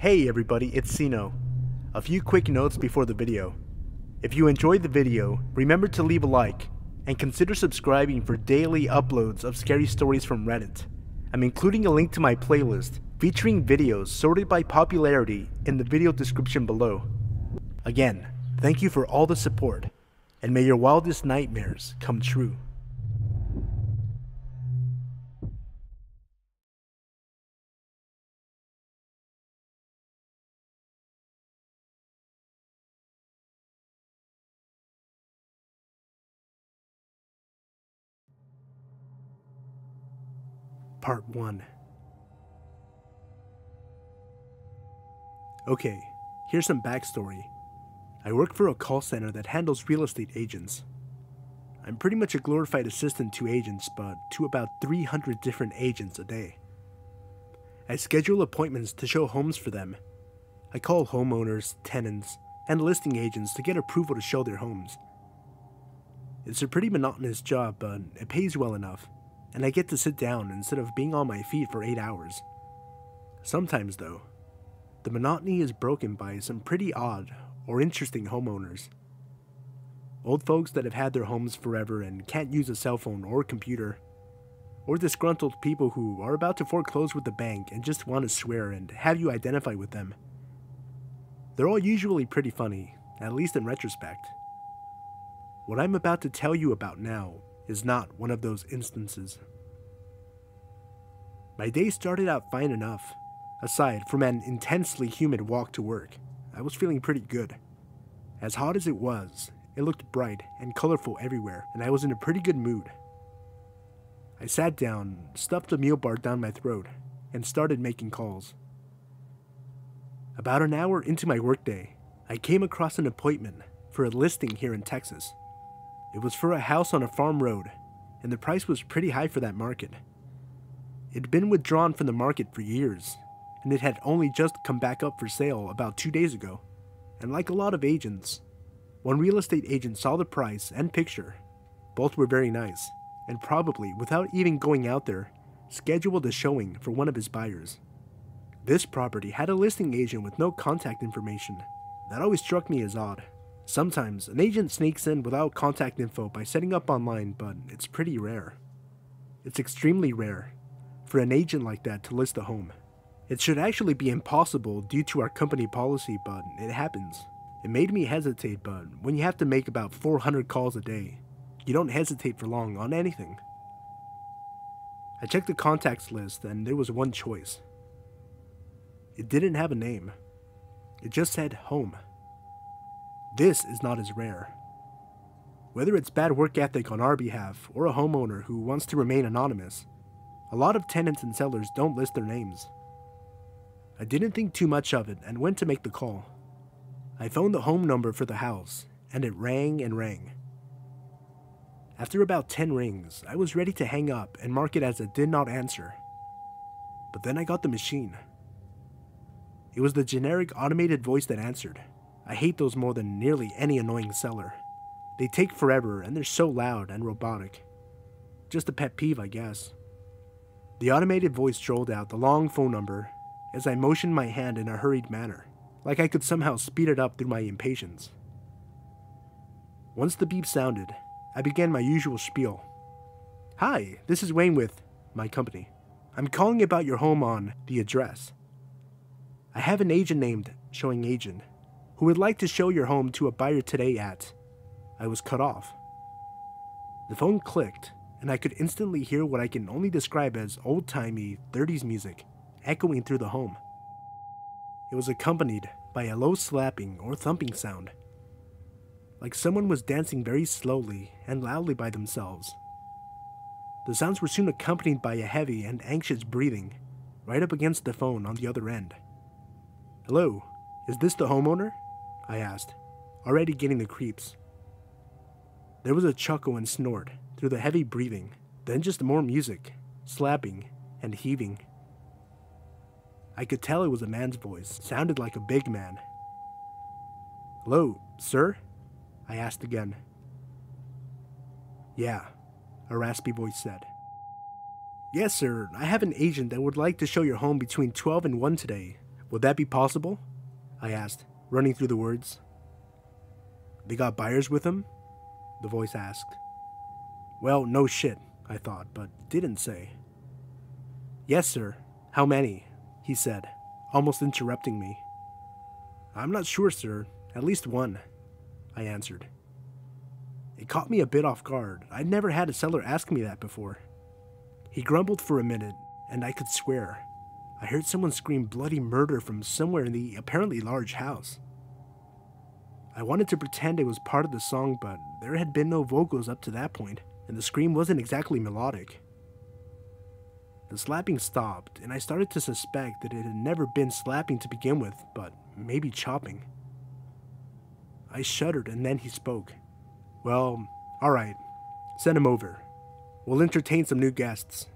Hey everybody, it's Sino. A few quick notes before the video. If you enjoyed the video, remember to leave a like, and consider subscribing for daily uploads of scary stories from Reddit. I'm including a link to my playlist featuring videos sorted by popularity in the video description below. Again, thank you for all the support, and may your wildest nightmares come true. Part 1. Okay, here's some backstory. I work for a call center that handles real estate agents. I'm pretty much a glorified assistant to agents, but to about 300 different agents a day. I schedule appointments to show homes for them. I call homeowners, tenants, and listing agents to get approval to show their homes. It's a pretty monotonous job, but it pays well enough, and I get to sit down instead of being on my feet for 8 hours. Sometimes, though, the monotony is broken by some pretty odd or interesting homeowners. Old folks that have had their homes forever and can't use a cell phone or computer. Or disgruntled people who are about to foreclose with the bank and just want to swear and have you identify with them. They're all usually pretty funny, at least in retrospect. What I'm about to tell you about now is not one of those instances. My day started out fine enough. Aside from an intensely humid walk to work, I was feeling pretty good. As hot as it was, it looked bright and colorful everywhere, and I was in a pretty good mood. I sat down, stuffed a meal bar down my throat, and started making calls. About an hour into my workday, I came across an appointment for a listing here in Texas. It was for a house on a farm road, and the price was pretty high for that market. It had been withdrawn from the market for years, and it had only just come back up for sale about 2 days ago. And like a lot of agents, one real estate agent saw the price and picture. Both were very nice, and probably, without even going out there, scheduled a showing for one of his buyers. This property had a listing agent with no contact information. That always struck me as odd. Sometimes, an agent sneaks in without contact info by setting up online, but it's pretty rare. It's extremely rare for an agent like that to list a home. It should actually be impossible due to our company policy, but it happens. It made me hesitate, but when you have to make about 400 calls a day, you don't hesitate for long on anything. I checked the contacts list and there was one choice. It didn't have a name. It just said home. This is not as rare. Whether it's bad work ethic on our behalf or a homeowner who wants to remain anonymous, a lot of tenants and sellers don't list their names. I didn't think too much of it and went to make the call. I phoned the home number for the house, and it rang and rang. After about 10 rings, I was ready to hang up and mark it as a did not answer. But then I got the machine. It was the generic automated voice that answered. I hate those more than nearly any annoying seller. They take forever and they're so loud and robotic. Just a pet peeve, I guess. The automated voice droned out the long phone number as I motioned my hand in a hurried manner, like I could somehow speed it up through my impatience. Once the beep sounded, I began my usual spiel. Hi, this is Wayne with my company. I'm calling about your home on the address. I have an agent named Showing Agent who would like to show your home to a buyer today at... I was cut off. The phone clicked, and I could instantly hear what I can only describe as old-timey 30s music echoing through the home. It was accompanied by a low slapping or thumping sound, like someone was dancing very slowly and loudly by themselves. The sounds were soon accompanied by a heavy and anxious breathing right up against the phone on the other end. Hello, is this the homeowner? I asked, already getting the creeps. There was a chuckle and snort through the heavy breathing, then just more music, slapping, and heaving. I could tell it was a man's voice, sounded like a big man. Hello, sir? I asked again. Yeah, a raspy voice said. Yes, sir, I have an agent that would like to show your home between 12 and 1 today. Would that be possible? I asked, running through the words. They got buyers with them? The voice asked. Well, no shit, I thought, but didn't say. Yes, sir. How many? He said, almost interrupting me. I'm not sure, sir. At least one, I answered. It caught me a bit off guard. I'd never had a seller ask me that before. He grumbled for a minute, and I could swear. I heard someone scream bloody murder from somewhere in the apparently large house. I wanted to pretend it was part of the song, but there had been no vocals up to that point, and the scream wasn't exactly melodic. The slapping stopped, and I started to suspect that it had never been slapping to begin with, but maybe chopping. I shuddered, and then he spoke. Well, alright. Send him over. We'll entertain some new guests.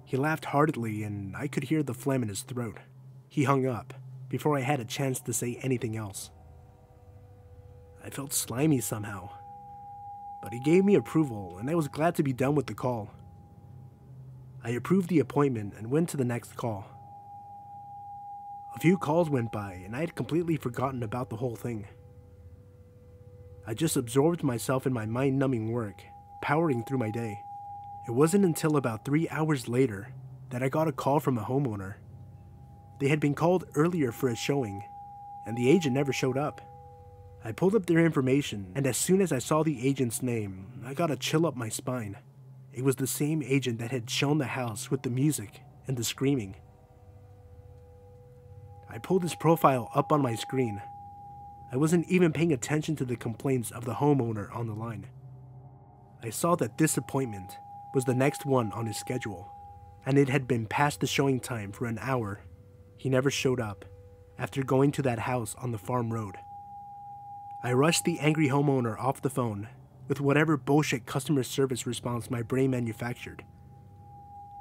He laughed heartily, and I could hear the phlegm in his throat. He hung up, before I had a chance to say anything else. I felt slimy somehow. But he gave me approval, and I was glad to be done with the call. I approved the appointment and went to the next call. A few calls went by, and I had completely forgotten about the whole thing. I just absorbed myself in my mind-numbing work, powering through my day. It wasn't until about 3 hours later that I got a call from a homeowner. They had been called earlier for a showing, and the agent never showed up. I pulled up their information, and as soon as I saw the agent's name, I got a chill up my spine. It was the same agent that had shown the house with the music and the screaming. I pulled his profile up on my screen. I wasn't even paying attention to the complaints of the homeowner on the line. I saw that this appointment was the next one on his schedule, and it had been past the showing time for an hour. He never showed up after going to that house on the farm road. I rushed the angry homeowner off the phone with whatever bullshit customer service response my brain manufactured.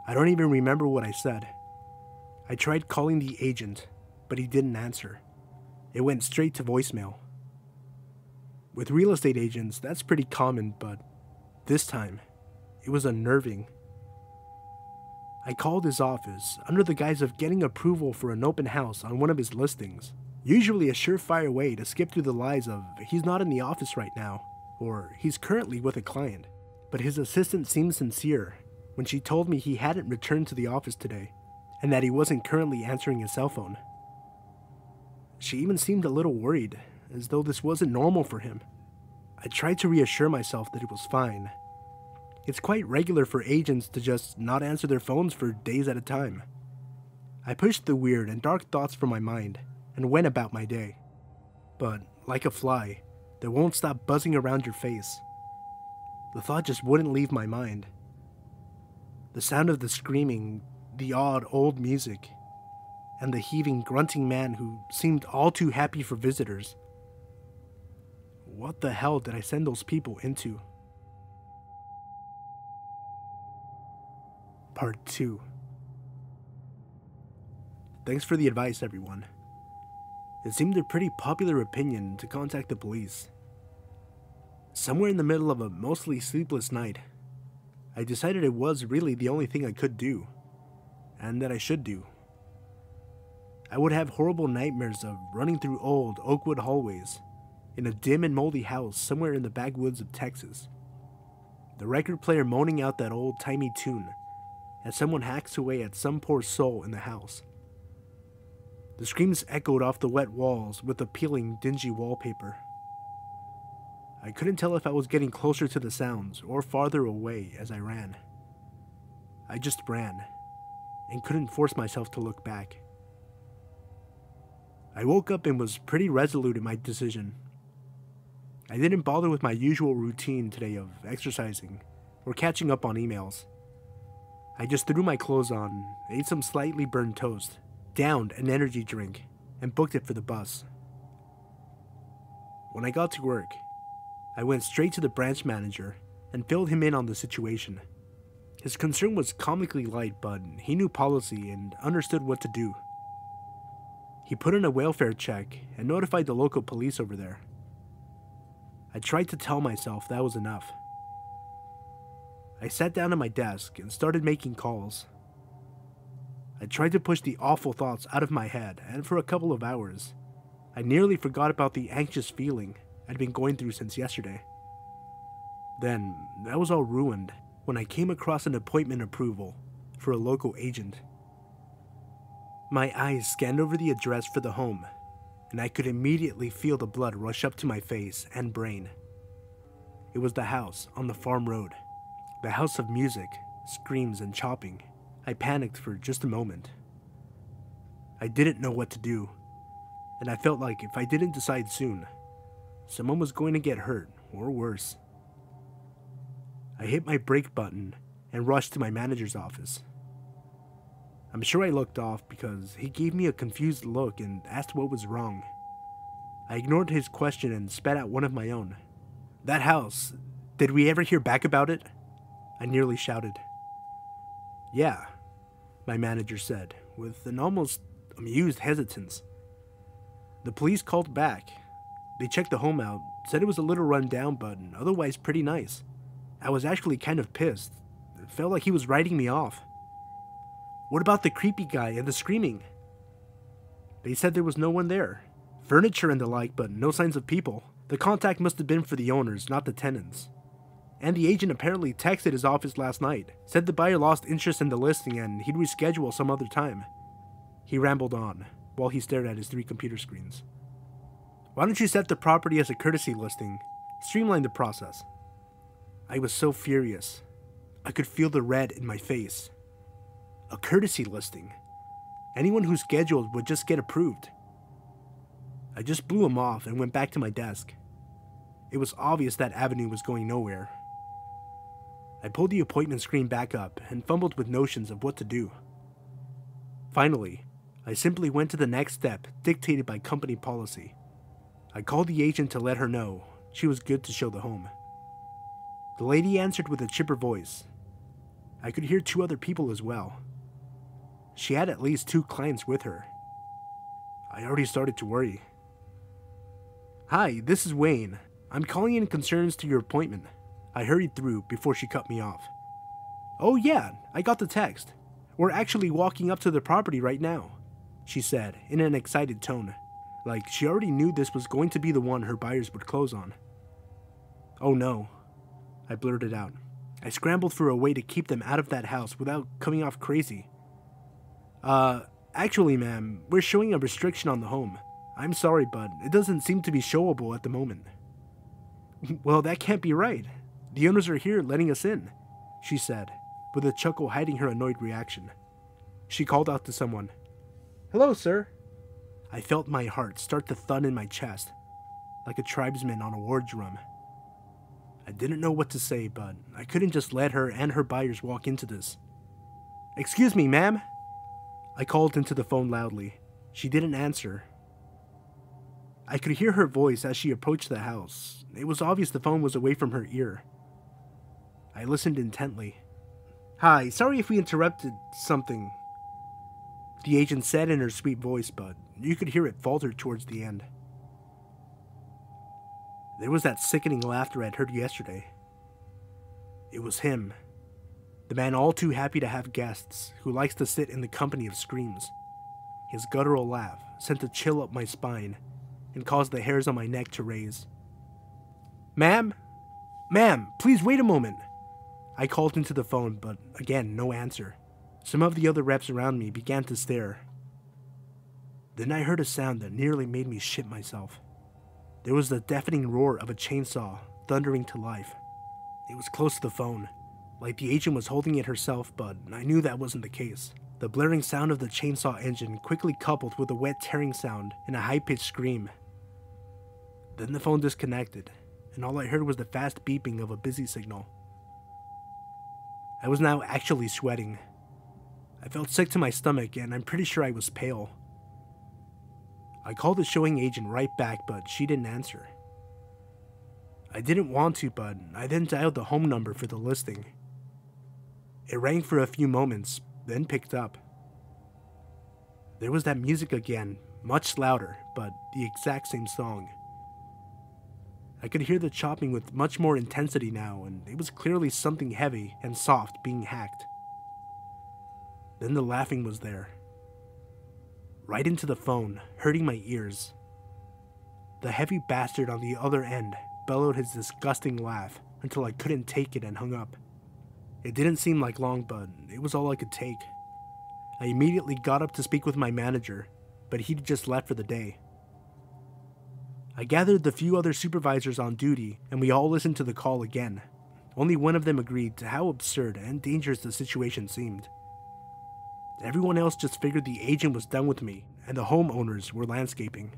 I don't even remember what I said. I tried calling the agent, but he didn't answer. It went straight to voicemail. With real estate agents, that's pretty common, but this time, it was unnerving. I called his office under the guise of getting approval for an open house on one of his listings. Usually a surefire way to skip through the lies of he's not in the office right now, or he's currently with a client. But his assistant seemed sincere when she told me he hadn't returned to the office today, and that he wasn't currently answering his cell phone. She even seemed a little worried, as though this wasn't normal for him. I tried to reassure myself that it was fine. It's quite regular for agents to just not answer their phones for days at a time. I pushed the weird and dark thoughts from my mind and went about my day. But, like a fly, that won't stop buzzing around your face, the thought just wouldn't leave my mind. The sound of the screaming, the odd old music, and the heaving, grunting man who seemed all too happy for visitors. What the hell did I send those people into? Part 2. Thanks for the advice, everyone. It seemed a pretty popular opinion to contact the police. Somewhere in the middle of a mostly sleepless night, I decided it was really the only thing I could do, and that I should do. I would have horrible nightmares of running through old oakwood hallways in a dim and moldy house somewhere in the backwoods of Texas. The record player moaning out that old-timey tune as someone hacks away at some poor soul in the house. The screams echoed off the wet walls with appealing, dingy wallpaper. I couldn't tell if I was getting closer to the sounds or farther away as I ran. I just ran, and couldn't force myself to look back. I woke up and was pretty resolute in my decision. I didn't bother with my usual routine today of exercising or catching up on emails. I just threw my clothes on, ate some slightly burned toast, downed an energy drink, and booked it for the bus. When I got to work, I went straight to the branch manager and filled him in on the situation. His concern was comically light, but he knew policy and understood what to do. He put in a welfare check and notified the local police over there. I tried to tell myself that was enough. I sat down at my desk and started making calls. I tried to push the awful thoughts out of my head, and for a couple of hours, I nearly forgot about the anxious feeling I'd been going through since yesterday. Then, that was all ruined when I came across an appointment approval for a local agent. My eyes scanned over the address for the home, and I could immediately feel the blood rush up to my face and brain. It was the house on the farm road, the house of music, screams, and chopping. I panicked for just a moment. I didn't know what to do, and I felt like if I didn't decide soon, someone was going to get hurt, or worse. I hit my brake button and rushed to my manager's office. I'm sure I looked off because he gave me a confused look and asked what was wrong. I ignored his question and spat out one of my own. "That house, did we ever hear back about it?" I nearly shouted. "Yeah," my manager said, with an almost amused hesitance. "The police called back. They checked the home out, said it was a little run down, but otherwise pretty nice. I was actually kind of pissed. It felt like he was writing me off." "What about the creepy guy and the screaming?" "They said there was no one there. Furniture and the like, but no signs of people. The contact must have been for the owners, not the tenants. And the agent apparently texted his office last night, said the buyer lost interest in the listing and he'd reschedule some other time." He rambled on, while he stared at his 3 computer screens. "Why don't you set the property as a courtesy listing? Streamline the process." I was so furious. I could feel the red in my face. A courtesy listing. Anyone who's scheduled would just get approved. I just blew him off and went back to my desk. It was obvious that avenue was going nowhere. I pulled the appointment screen back up and fumbled with notions of what to do. Finally, I simply went to the next step dictated by company policy. I called the agent to let her know she was good to show the home. The lady answered with a chipper voice. I could hear 2 other people as well. She had at least 2 clients with her. I already started to worry. "Hi, this is Wayne. I'm calling in concerns to your appointment." I hurried through before she cut me off. "Oh yeah, I got the text. We're actually walking up to the property right now," she said in an excited tone, like she already knew this was going to be the one her buyers would close on. "Oh no," I blurted out. I scrambled for a way to keep them out of that house without coming off crazy. Actually, ma'am, we're showing a restriction on the home. I'm sorry, but it doesn't seem to be showable at the moment." "Well, that can't be right. The owners are here letting us in," she said, with a chuckle hiding her annoyed reaction. She called out to someone. "Hello, sir." I felt my heart start to thud in my chest, like a tribesman on a war drum. I didn't know what to say, but I couldn't just let her and her buyers walk into this. "Excuse me, ma'am?" I called into the phone loudly. She didn't answer. I could hear her voice as she approached the house. It was obvious the phone was away from her ear. I listened intently. "Hi, sorry if we interrupted something," the agent said in her sweet voice, but you could hear it falter towards the end. There was that sickening laughter I'd heard yesterday. It was him. The man all too happy to have guests, who likes to sit in the company of screams. His guttural laugh sent a chill up my spine and caused the hairs on my neck to raise. "Ma'am? Ma'am, please wait a moment." I called into the phone, but again, no answer. Some of the other reps around me began to stare. Then I heard a sound that nearly made me shit myself. There was the deafening roar of a chainsaw thundering to life. It was close to the phone, like the agent was holding it herself, but I knew that wasn't the case. The blaring sound of the chainsaw engine quickly coupled with a wet tearing sound and a high-pitched scream. Then the phone disconnected, and all I heard was the fast beeping of a busy signal. I was now actually sweating. I felt sick to my stomach, and I'm pretty sure I was pale. I called the showing agent right back, but she didn't answer. I didn't want to, but I then dialed the home number for the listing. It rang for a few moments, then picked up. There was that music again, much louder, but the exact same song. I could hear the chopping with much more intensity now, and it was clearly something heavy and soft being hacked. Then the laughing was there. Right into the phone, hurting my ears. The heavy bastard on the other end bellowed his disgusting laugh until I couldn't take it and hung up. It didn't seem like long, but it was all I could take. I immediately got up to speak with my manager, but he'd just left for the day. I gathered the few other supervisors on duty, and we all listened to the call again. Only one of them agreed to how absurd and dangerous the situation seemed. Everyone else just figured the agent was done with me, and the homeowners were landscaping.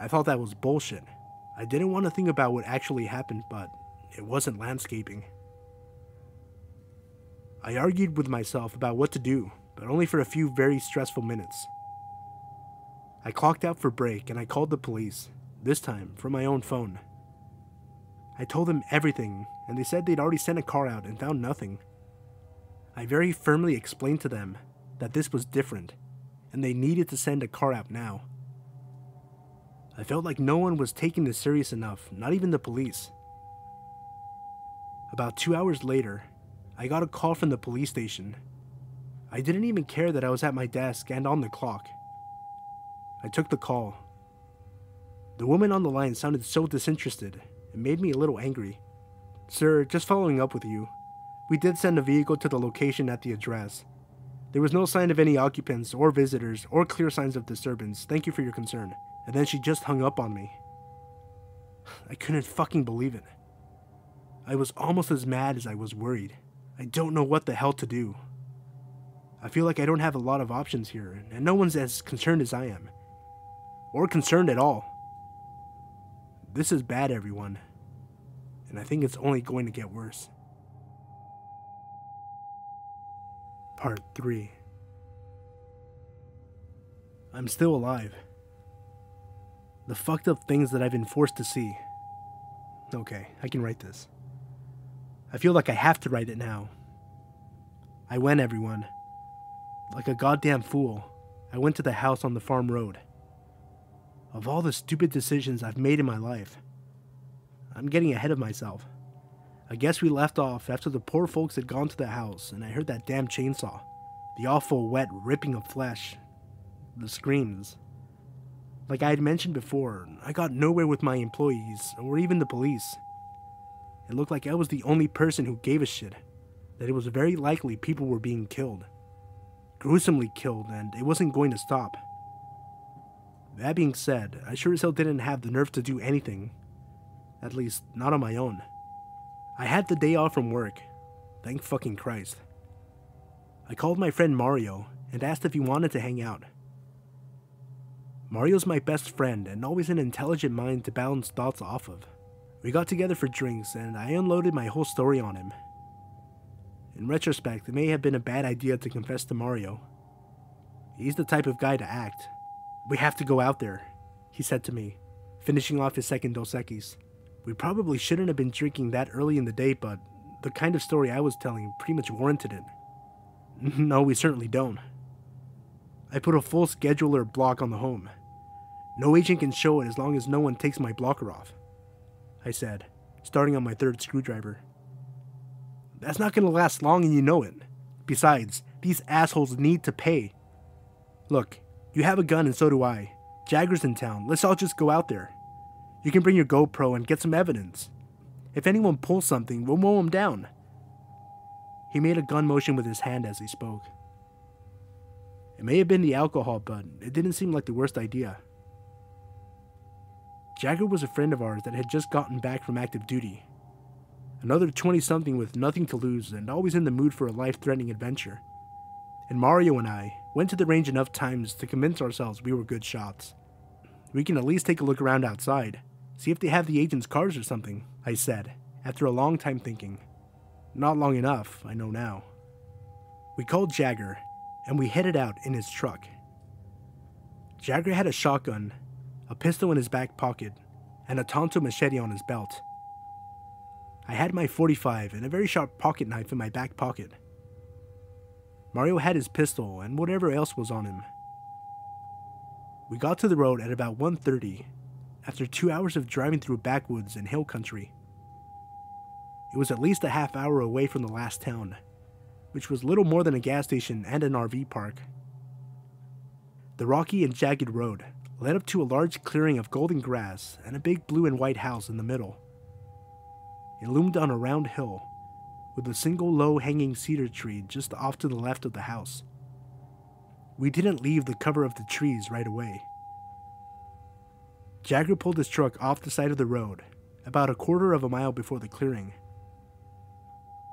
I thought that was bullshit. I didn't want to think about what actually happened, but it wasn't landscaping. I argued with myself about what to do, but only for a few very stressful minutes. I clocked out for break and I called the police, this time from my own phone. I told them everything, and they said they'd already sent a car out and found nothing. I very firmly explained to them that this was different, and they needed to send a car out now. I felt like no one was taking this serious enough, not even the police. About 2 hours later, I got a call from the police station. I didn't even care that I was at my desk and on the clock. I took the call. The woman on the line sounded so disinterested, it made me a little angry. "Sir, just following up with you. We did send a vehicle to the location at the address. There was no sign of any occupants or visitors or clear signs of disturbance. Thank you for your concern." And then she just hung up on me. I couldn't fucking believe it. I was almost as mad as I was worried. I don't know what the hell to do. I feel like I don't have a lot of options here, and no one's as concerned as I am. Or concerned at all. This is bad, everyone. And I think it's only going to get worse. Part 3. I'm still alive. The fucked up things that I've been forced to see. Okay, I can write this. I feel like I have to write it now. I went, everyone. Like a goddamn fool, I went to the house on the farm road. Of all the stupid decisions I've made in my life, I'm getting ahead of myself. I guess we left off after the poor folks had gone to the house and I heard that damn chainsaw. The awful wet ripping of flesh. The screams. Like I had mentioned before, I got nowhere with my employees or even the police. It looked like I was the only person who gave a shit. That it was very likely people were being killed. Gruesomely killed, and it wasn't going to stop. That being said, I sure as hell didn't have the nerve to do anything. At least, not on my own. I had the day off from work. Thank fucking Christ. I called my friend Mario and asked if he wanted to hang out. Mario's my best friend and always an intelligent mind to bounce thoughts off of. We got together for drinks and I unloaded my whole story on him. In retrospect, it may have been a bad idea to confess to Mario. He's the type of guy to act. "We have to go out there," he said to me, finishing off his second Dos Equis. We probably shouldn't have been drinking that early in the day, but the kind of story I was telling pretty much warranted it. No, we certainly don't. I put a full scheduler block on the home. No agent can show it as long as no one takes my blocker off, I said, starting on my third screwdriver. That's not going to last long and you know it. Besides, these assholes need to pay. Look, you have a gun and so do I. Jagger's in town. Let's all just go out there. You can bring your GoPro and get some evidence. If anyone pulls something, we'll mow them down. He made a gun motion with his hand as he spoke. It may have been the alcohol, but it didn't seem like the worst idea. Jagger was a friend of ours that had just gotten back from active duty. Another 20-something with nothing to lose and always in the mood for a life-threatening adventure. And Mario and I went to the range enough times to convince ourselves we were good shots. We can at least take a look around outside, see if they have the agent's cars or something, I said, after a long time thinking. Not long enough, I know now. We called Jagger, and we headed out in his truck. Jagger had a shotgun, a pistol in his back pocket, and a Tonto machete on his belt. I had my .45 and a very sharp pocket knife in my back pocket. Mario had his pistol and whatever else was on him. We got to the road at about 1:30, after 2 hours of driving through backwoods and hill country. It was at least a half hour away from the last town, which was little more than a gas station and an RV park. The rocky and jagged road led up to a large clearing of golden grass and a big blue and white house in the middle. It loomed on a round hill, with a single low-hanging cedar tree just off to the left of the house. We didn't leave the cover of the trees right away. Jagger pulled his truck off the side of the road, about a quarter of a mile before the clearing.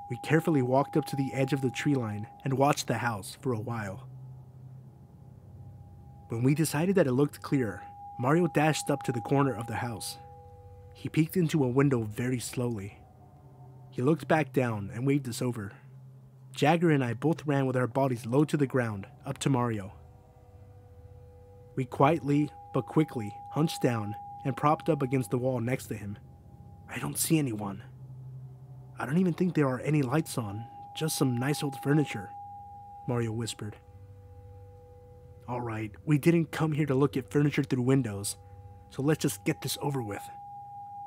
We carefully walked up to the edge of the tree line and watched the house for a while. When we decided that it looked clear, Mario dashed up to the corner of the house. He peeked into a window very slowly. He looked back down and waved us over. Jagger and I both ran with our bodies low to the ground, up to Mario. We quietly, but quickly, hunched down and propped up against the wall next to him. "I don't see anyone. I don't even think there are any lights on, just some nice old furniture," Mario whispered. "Alright, we didn't come here to look at furniture through windows, so let's just get this over with.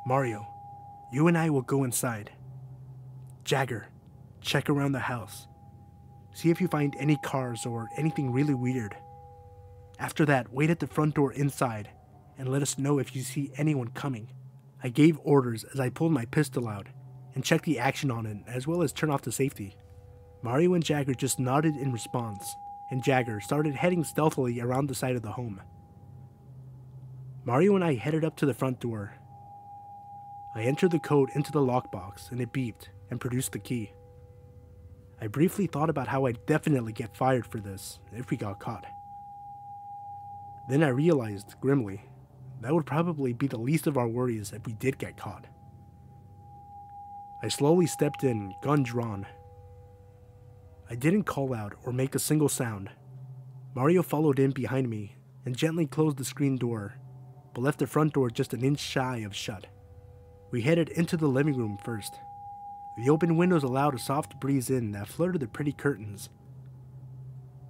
Mario, you and I will go inside. Jagger, check around the house. See if you find any cars or anything really weird. After that, wait at the front door inside and let us know if you see anyone coming." I gave orders as I pulled my pistol out and checked the action on it, as well as turn off the safety. Mario and Jagger just nodded in response, and Jagger started heading stealthily around the side of the home. Mario and I headed up to the front door. I entered the code into the lockbox and it beeped and produced the key. I briefly thought about how I'd definitely get fired for this if we got caught. Then I realized, grimly, that would probably be the least of our worries if we did get caught. I slowly stepped in, gun drawn. I didn't call out or make a single sound. Mario followed in behind me and gently closed the screen door, but left the front door just an inch shy of shut. We headed into the living room first. The open windows allowed a soft breeze in that flirted the pretty curtains.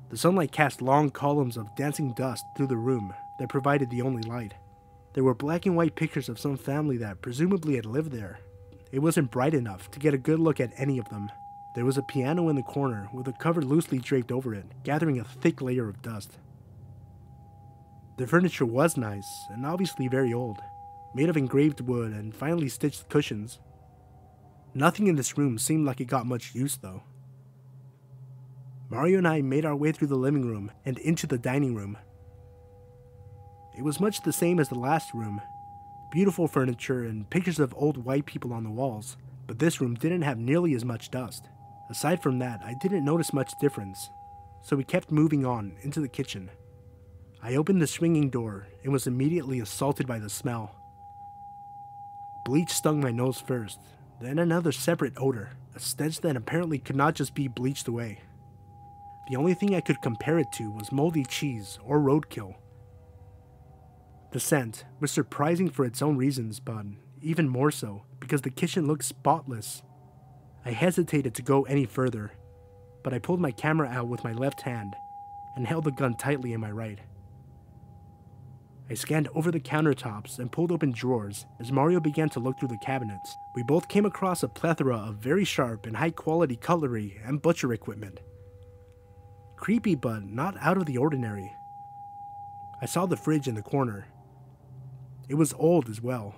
The sunlight cast long columns of dancing dust through the room that provided the only light. There were black and white pictures of some family that presumably had lived there. It wasn't bright enough to get a good look at any of them. There was a piano in the corner with a cover loosely draped over it, gathering a thick layer of dust. The furniture was nice, and obviously very old, made of engraved wood and finely stitched cushions. Nothing in this room seemed like it got much use though. Mario and I made our way through the living room and into the dining room. It was much the same as the last room. Beautiful furniture and pictures of old white people on the walls, but this room didn't have nearly as much dust. Aside from that, I didn't notice much difference, so we kept moving on into the kitchen. I opened the swinging door and was immediately assaulted by the smell. Bleach stung my nose first, then another separate odor, a stench that apparently could not just be bleached away. The only thing I could compare it to was moldy cheese or roadkill. The scent was surprising for its own reasons, but even more so because the kitchen looked spotless. I hesitated to go any further, but I pulled my camera out with my left hand and held the gun tightly in my right. I scanned over the countertops and pulled open drawers as Mario began to look through the cabinets. We both came across a plethora of very sharp and high-quality cutlery and butcher equipment. Creepy, but not out of the ordinary. I saw the fridge in the corner. It was old as well,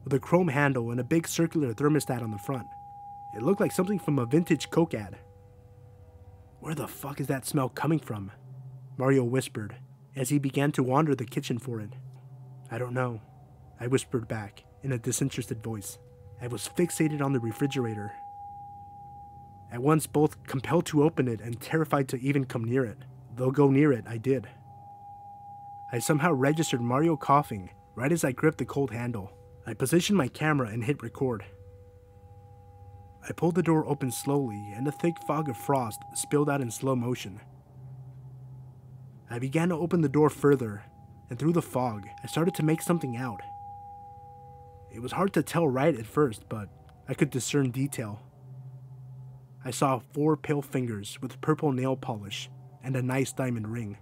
with a chrome handle and a big circular thermostat on the front. It looked like something from a vintage Coke ad. "Where the fuck is that smell coming from?" Mario whispered, as he began to wander the kitchen for it. "I don't know," I whispered back, in a disinterested voice. I was fixated on the refrigerator. At once both compelled to open it and terrified to even come near it, though go near it I did. I somehow registered Mario coughing right as I gripped the cold handle. I positioned my camera and hit record. I pulled the door open slowly and a thick fog of frost spilled out in slow motion. I began to open the door further, and through the fog, I started to make something out. It was hard to tell right at first, but I could discern detail. I saw 4 pale fingers with purple nail polish and a nice diamond ring.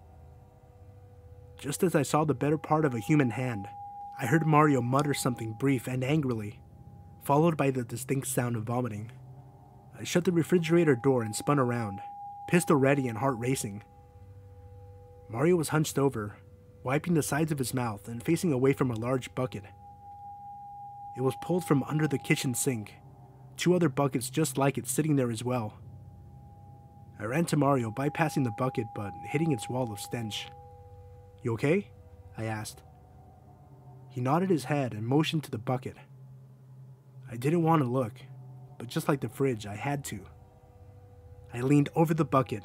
Just as I saw the better part of a human hand, I heard Mario mutter something brief and angrily, followed by the distinct sound of vomiting. I shut the refrigerator door and spun around, pistol ready and heart racing. Mario was hunched over, wiping the sides of his mouth and facing away from a large bucket. It was pulled from under the kitchen sink, 2 other buckets just like it sitting there as well. I ran to Mario, bypassing the bucket but hitting its wall of stench. "You okay?" I asked. He nodded his head and motioned to the bucket. I didn't want to look, but just like the fridge, I had to. I leaned over the bucket,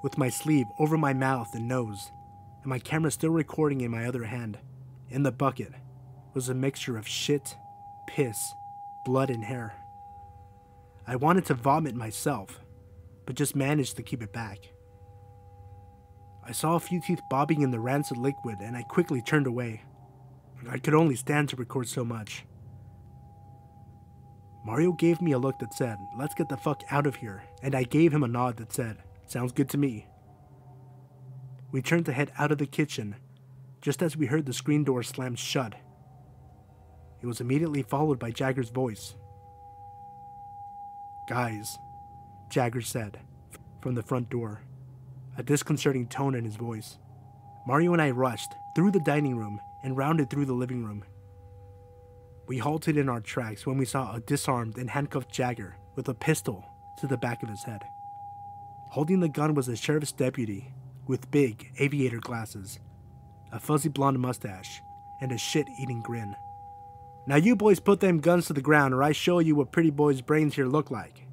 with my sleeve over my mouth and nose, and my camera still recording in my other hand. In the bucket was a mixture of shit, piss, blood, and hair. I wanted to vomit myself, but just managed to keep it back. I saw a few teeth bobbing in the rancid liquid, and I quickly turned away. I could only stand to record so much. Mario gave me a look that said, "Let's get the fuck out of here," and I gave him a nod that said, "Sounds good to me." We turned to head out of the kitchen, just as we heard the screen door slam shut. It was immediately followed by Jagger's voice. "Guys," Jagger said, from the front door, a disconcerting tone in his voice. Mario and I rushed through the dining room and rounded through the living room. We halted in our tracks when we saw a disarmed and handcuffed Jagger with a pistol to the back of his head. Holding the gun was a sheriff's deputy with big aviator glasses, a fuzzy blonde mustache, and a shit-eating grin. "Now you boys put them guns to the ground or I show you what pretty boys' brains here look like,"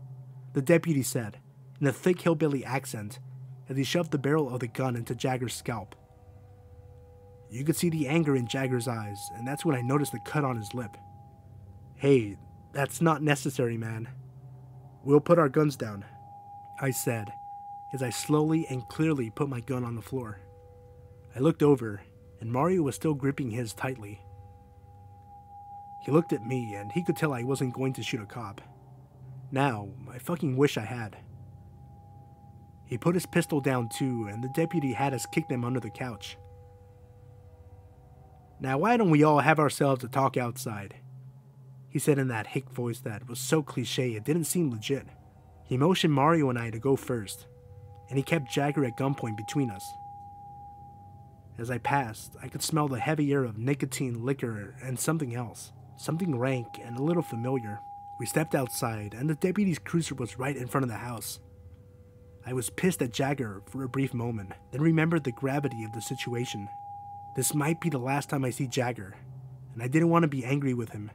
the deputy said in a thick hillbilly accent as he shoved the barrel of the gun into Jagger's scalp. You could see the anger in Jagger's eyes, and that's when I noticed the cut on his lip. "Hey, that's not necessary, man. We'll put our guns down," I said, as I slowly and clearly put my gun on the floor. I looked over, and Mario was still gripping his tightly. He looked at me, and he could tell I wasn't going to shoot a cop. Now, I fucking wish I had. He put his pistol down too, and the deputy had us kick them under the couch. "Now why don't we all have ourselves a talk outside?" he said in that hick voice that was so cliche it didn't seem legit. He motioned Mario and I to go first, and he kept Jagger at gunpoint between us. As I passed, I could smell the heavy air of nicotine, liquor, and something else. Something rank and a little familiar. We stepped outside, and the deputy's cruiser was right in front of the house. I was pissed at Jagger for a brief moment, then remembered the gravity of the situation. This might be the last time I see Jagger, and I didn't want to be angry with him.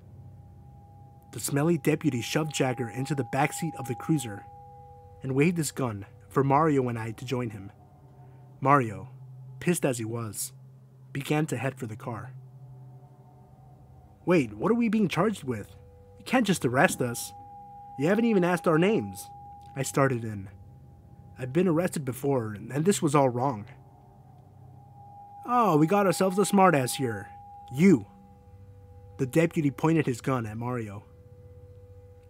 The smelly deputy shoved Jagger into the backseat of the cruiser and waved his gun for Mario and I to join him. Mario, pissed as he was, began to head for the car. "Wait, what are we being charged with? You can't just arrest us. You haven't even asked our names," I started in. "I've been arrested before, and this was all wrong." "Oh, we got ourselves a smartass here. You." The deputy pointed his gun at Mario.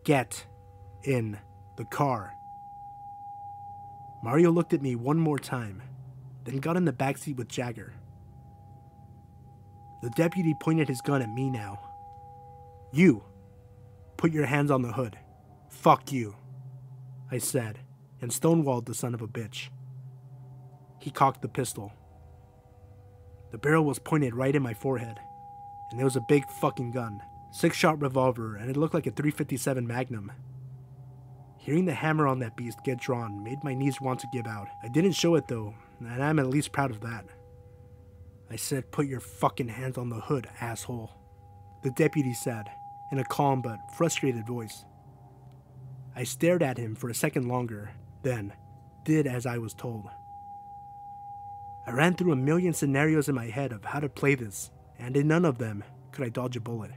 "Get in the car." Mario looked at me one more time, then got in the backseat with Jagger. The deputy pointed his gun at me now. "You, put your hands on the hood. Fuck you," I said, and stonewalled the son of a bitch. He cocked the pistol. The barrel was pointed right in my forehead, and it was a big fucking gun. 6-shot revolver, and it looked like a .357 Magnum. Hearing the hammer on that beast get drawn made my knees want to give out. I didn't show it though, and I'm at least proud of that. I said, "Put your fucking hands on the hood, asshole," the deputy said, in a calm but frustrated voice. I stared at him for a second longer, then did as I was told. I ran through a million scenarios in my head of how to play this, and in none of them could I dodge a bullet.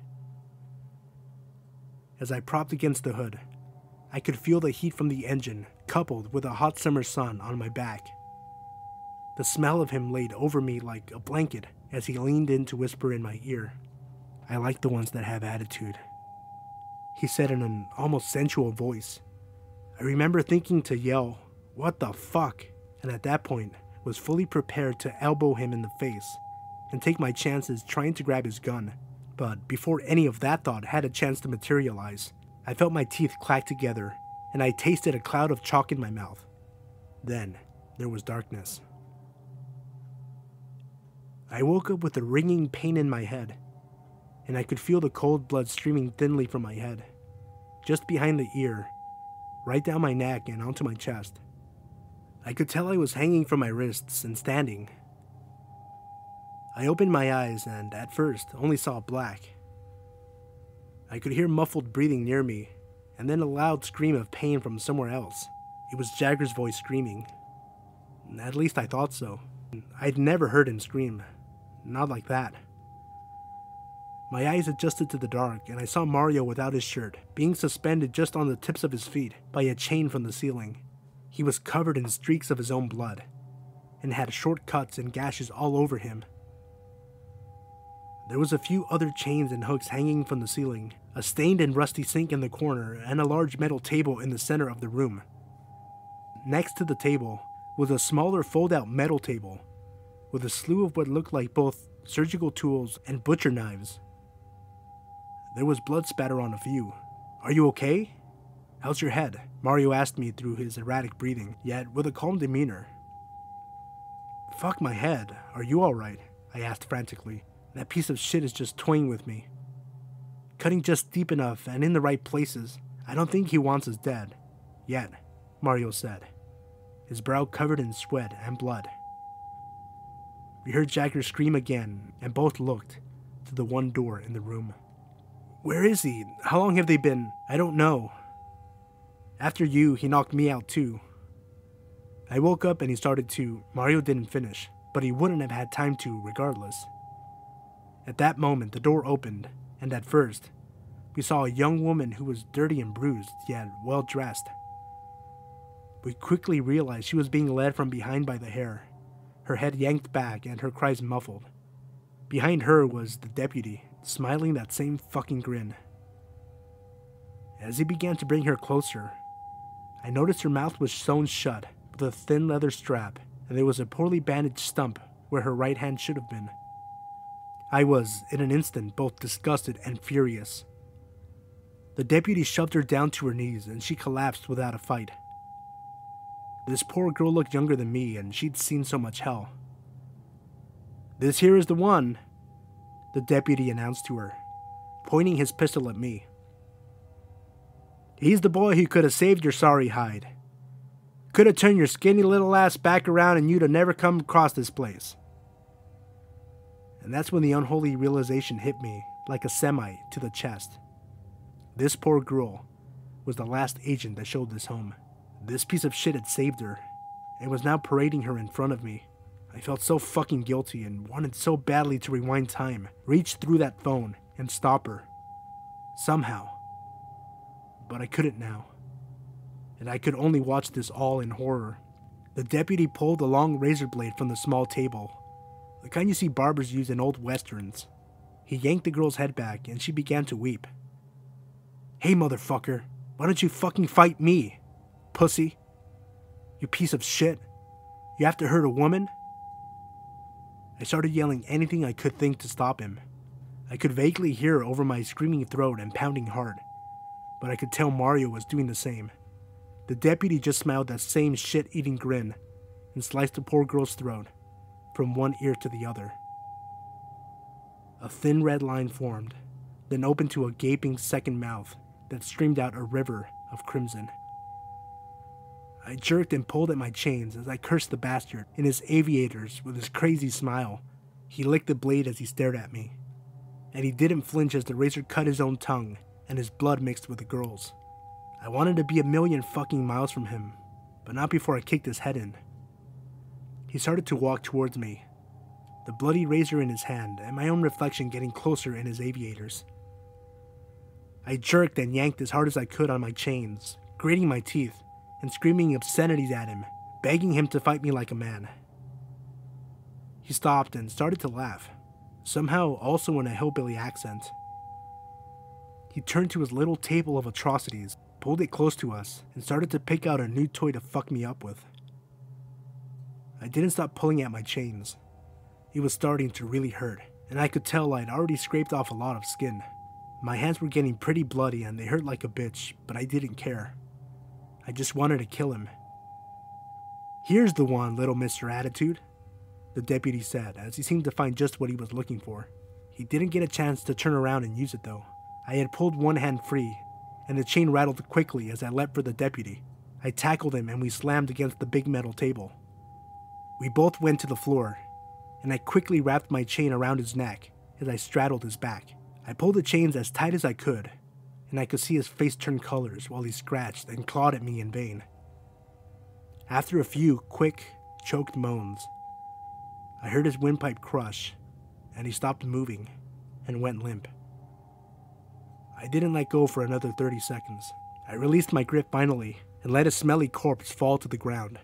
As I propped against the hood, I could feel the heat from the engine coupled with a hot summer sun on my back. The smell of him laid over me like a blanket as he leaned in to whisper in my ear. "I like the ones that have attitude," he said in an almost sensual voice. I remember thinking to yell, "What the fuck?" and at that point was fully prepared to elbow him in the face and take my chances trying to grab his gun. But before any of that thought had a chance to materialize, I felt my teeth clack together and I tasted a cloud of chalk in my mouth. Then, there was darkness. I woke up with a ringing pain in my head, and I could feel the cold blood streaming thinly from my head, just behind the ear, right down my neck and onto my chest. I could tell I was hanging from my wrists and standing. I opened my eyes and, at first, only saw black. I could hear muffled breathing near me, and then a loud scream of pain from somewhere else. It was Jagger's voice screaming. At least I thought so. I'd never heard him scream. Not like that. My eyes adjusted to the dark, and I saw Mario without his shirt, being suspended just on the tips of his feet by a chain from the ceiling. He was covered in streaks of his own blood, and had short cuts and gashes all over him. There was a few other chains and hooks hanging from the ceiling, a stained and rusty sink in the corner, and a large metal table in the center of the room. Next to the table was a smaller fold-out metal table, with a slew of what looked like both surgical tools and butcher knives. There was blood spatter on a few. "Are you okay? How's your head?" Mario asked me through his erratic breathing, yet with a calm demeanor. "Fuck my head. Are you alright?" I asked frantically. "That piece of shit is just toying with me. Cutting just deep enough and in the right places. I don't think he wants us dead. Yet," Mario said, his brow covered in sweat and blood. We heard Jagger scream again, and both looked to the one door in the room. "Where is he? How long have they been?" "I don't know. After you, he knocked me out too." I woke up and he started to. Mario didn't finish, but he wouldn't have had time to regardless. At that moment, the door opened, and at first, we saw a young woman who was dirty and bruised, yet well dressed. We quickly realized she was being led from behind by the hair, her head yanked back and her cries muffled. Behind her was the deputy, smiling that same fucking grin. As he began to bring her closer, I noticed her mouth was sewn shut with a thin leather strap, and there was a poorly bandaged stump where her right hand should have been. I was, in an instant, both disgusted and furious. The deputy shoved her down to her knees, and she collapsed without a fight. This poor girl looked younger than me, and she'd seen so much hell. "This here is the one," the deputy announced to her, pointing his pistol at me. "He's the boy who could have saved your sorry hide. Could have turned your skinny little ass back around and you'd have never come across this place." And that's when the unholy realization hit me like a semi to the chest. This poor girl was the last agent that showed this home. This piece of shit had saved her, and was now parading her in front of me. I felt so fucking guilty and wanted so badly to rewind time, reach through that phone, and stop her. Somehow. But I couldn't now. And I could only watch this all in horror. The deputy pulled a long razor blade from the small table, the kind you see barbers use in old westerns. He yanked the girl's head back, and she began to weep. "Hey, motherfucker, why don't you fucking fight me? Pussy. You piece of shit. You have to hurt a woman?" I started yelling anything I could think to stop him. I could vaguely hear over my screaming throat and pounding heart, but I could tell Mario was doing the same. The deputy just smiled that same shit-eating grin and sliced the poor girl's throat from one ear to the other. A thin red line formed, then opened to a gaping second mouth that streamed out a river of crimson. I jerked and pulled at my chains as I cursed the bastard. In his aviators, with his crazy smile, he licked the blade as he stared at me. And he didn't flinch as the razor cut his own tongue, and his blood mixed with the girl's. I wanted to be a million fucking miles from him, but not before I kicked his head in. He started to walk towards me, the bloody razor in his hand, and my own reflection getting closer in his aviators. I jerked and yanked as hard as I could on my chains, grating my teeth, and screaming obscenities at him, begging him to fight me like a man. He stopped and started to laugh, somehow also in a hillbilly accent. He turned to his little table of atrocities, pulled it close to us, and started to pick out a new toy to fuck me up with. I didn't stop pulling at my chains. It was starting to really hurt, and I could tell I'd already scraped off a lot of skin. My hands were getting pretty bloody and they hurt like a bitch, but I didn't care. I just wanted to kill him. "Here's the one, little Mr. Attitude," the deputy said, as he seemed to find just what he was looking for. He didn't get a chance to turn around and use it though. I had pulled one hand free, and the chain rattled quickly as I leapt for the deputy. I tackled him and we slammed against the big metal table. We both went to the floor, and I quickly wrapped my chain around his neck as I straddled his back. I pulled the chains as tight as I could, and I could see his face turn colors while he scratched and clawed at me in vain. After a few quick, choked moans, I heard his windpipe crush, and he stopped moving and went limp. I didn't let go for another 30 seconds. I released my grip finally and let his smelly corpse fall to the ground.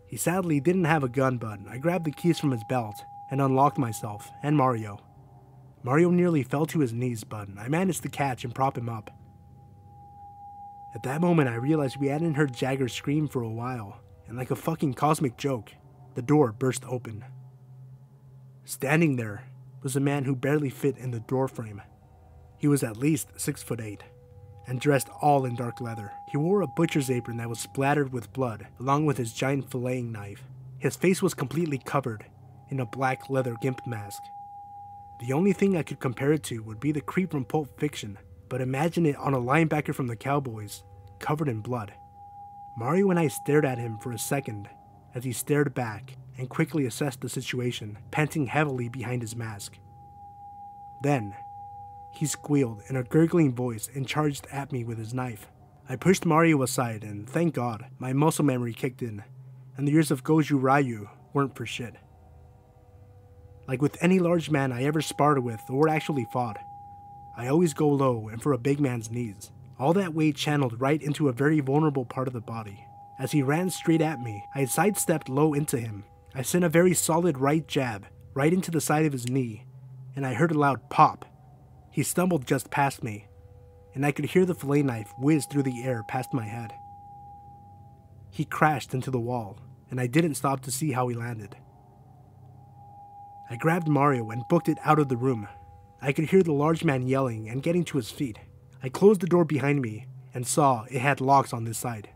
He sadly didn't have a gun, but I grabbed the keys from his belt and unlocked myself and Mario. Mario nearly fell to his knees, but I managed to catch and prop him up. At that moment, I realized we hadn't heard Jagger scream for a while, and like a fucking cosmic joke, the door burst open. Standing there was a man who barely fit in the doorframe. He was at least 6'8", and dressed all in dark leather. He wore a butcher's apron that was splattered with blood, along with his giant filleting knife. His face was completely covered in a black leather gimp mask. The only thing I could compare it to would be the creep from Pulp Fiction, but imagine it on a linebacker from the Cowboys, covered in blood. Mario and I stared at him for a second as he stared back and quickly assessed the situation, panting heavily behind his mask. Then, he squealed in a gurgling voice and charged at me with his knife. I pushed Mario aside, and thank God, my muscle memory kicked in, and the years of Goju Ryu weren't for shit. Like with any large man I ever sparred with or actually fought, I always go low and for a big man's knees. All that weight channeled right into a very vulnerable part of the body. As he ran straight at me, I sidestepped low into him. I sent a very solid right jab right into the side of his knee, and I heard a loud pop. He stumbled just past me, and I could hear the fillet knife whiz through the air past my head. He crashed into the wall, and I didn't stop to see how he landed. I grabbed Mario and booked it out of the room. I could hear the large man yelling and getting to his feet. I closed the door behind me and saw it had locks on this side.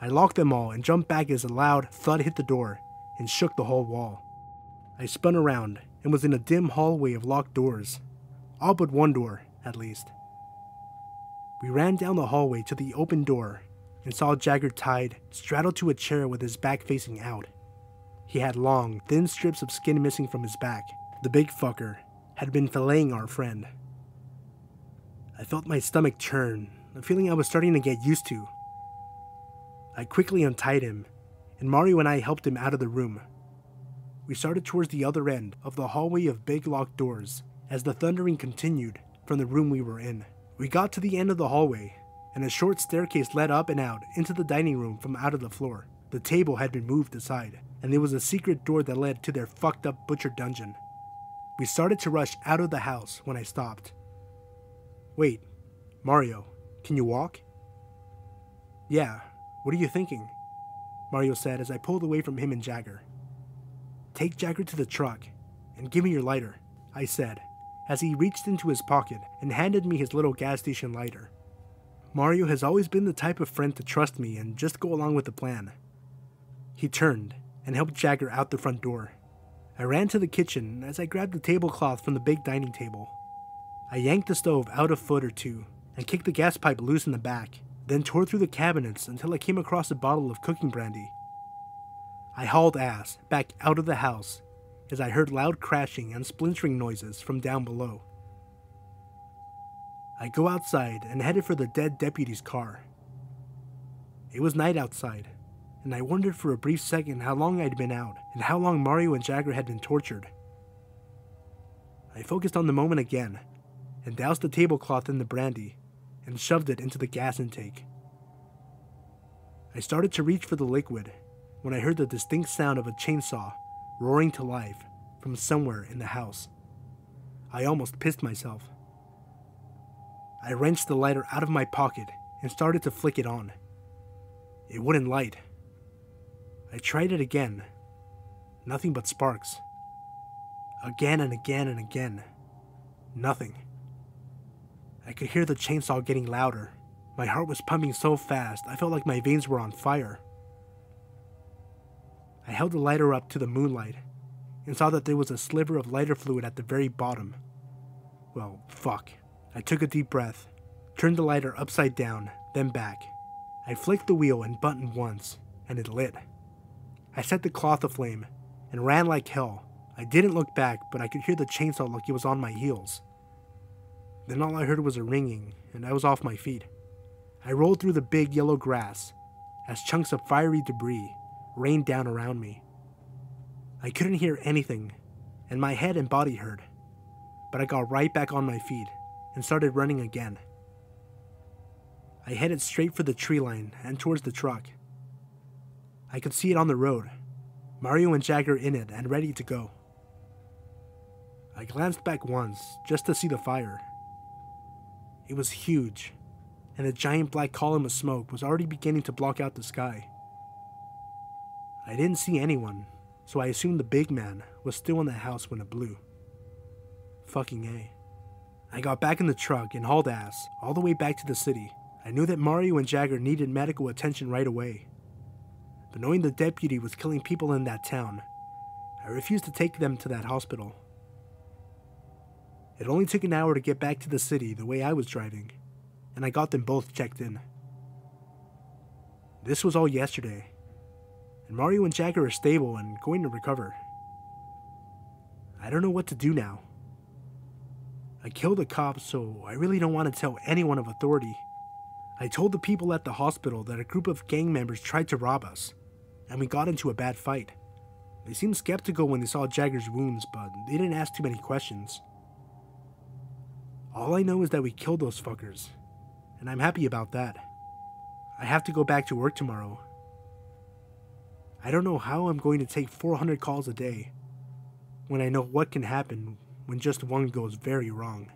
I locked them all and jumped back as a loud thud hit the door and shook the whole wall. I spun around and was in a dim hallway of locked doors. All but one door, at least. We ran down the hallway to the open door and saw Jagger tied, straddled to a chair with his back facing out. He had long, thin strips of skin missing from his back. The big fucker had been filleting our friend. I felt my stomach churn, a feeling I was starting to get used to. I quickly untied him, and Mario and I helped him out of the room. We started towards the other end of the hallway of big locked doors as the thundering continued from the room we were in. We got to the end of the hallway, and a short staircase led up and out into the dining room from out of the floor. The table had been moved aside, and there was a secret door that led to their fucked up butcher dungeon. We started to rush out of the house when I stopped. "Wait, Mario, can you walk?" "Yeah, what are you thinking?" Mario said as I pulled away from him and Jagger. "Take Jagger to the truck, and give me your lighter," I said, as he reached into his pocket and handed me his little gas station lighter. Mario has always been the type of friend to trust me and just go along with the plan. He turned and helped Jagger out the front door. I ran to the kitchen as I grabbed the tablecloth from the big dining table. I yanked the stove out a foot or two and kicked the gas pipe loose in the back, then tore through the cabinets until I came across a bottle of cooking brandy. I hauled ass back out of the house as I heard loud crashing and splintering noises from down below. I go outside and headed for the dead deputy's car. It was night outside, and I wondered for a brief second how long I'd been out and how long Mario and Jagger had been tortured. I focused on the moment again and doused the tablecloth in the brandy and shoved it into the gas intake. I started to reach for the liquid when I heard the distinct sound of a chainsaw roaring to life from somewhere in the house. I almost pissed myself. I wrenched the lighter out of my pocket and started to flick it on. It wouldn't light. I tried it again. Nothing but sparks. Again and again and again. Nothing. I could hear the chainsaw getting louder My heart was pumping so fast, I felt like my veins were on fire. I held the lighter up to the moonlight and saw that there was a sliver of lighter fluid at the very bottom. Well, fuck. I took a deep breath, turned the lighter upside down, then back. I flicked the wheel and buttoned once, and it lit. I set the cloth aflame and ran like hell. I didn't look back, but I could hear the chainsaw like it was on my heels. Then all I heard was a ringing, and I was off my feet. I rolled through the big yellow grass as chunks of fiery debris rained down around me. I couldn't hear anything, and my head and body hurt, but I got right back on my feet and started running again. I headed straight for the tree line and towards the truck. I could see it on the road, Mario and Jagger in it and ready to go. I glanced back once just to see the fire. It was huge, and a giant black column of smoke was already beginning to block out the sky. I didn't see anyone, so I assumed the big man was still in the house when it blew. Fucking A. I got back in the truck and hauled ass all the way back to the city. I knew that Mario and Jagger needed medical attention right away, but knowing the deputy was killing people in that town, I refused to take them to that hospital. It only took an hour to get back to the city the way I was driving, and I got them both checked in. This was all yesterday, and Mario and Jagger are stable and going to recover. I don't know what to do now. I killed a cop, so I really don't want to tell anyone of authority. I told the people at the hospital that a group of gang members tried to rob us, and we got into a bad fight. They seemed skeptical when they saw Jagger's wounds, but they didn't ask too many questions. All I know is that we killed those fuckers, and I'm happy about that. I have to go back to work tomorrow. I don't know how I'm going to take 400 calls a day when I know what can happen when just one goes very wrong.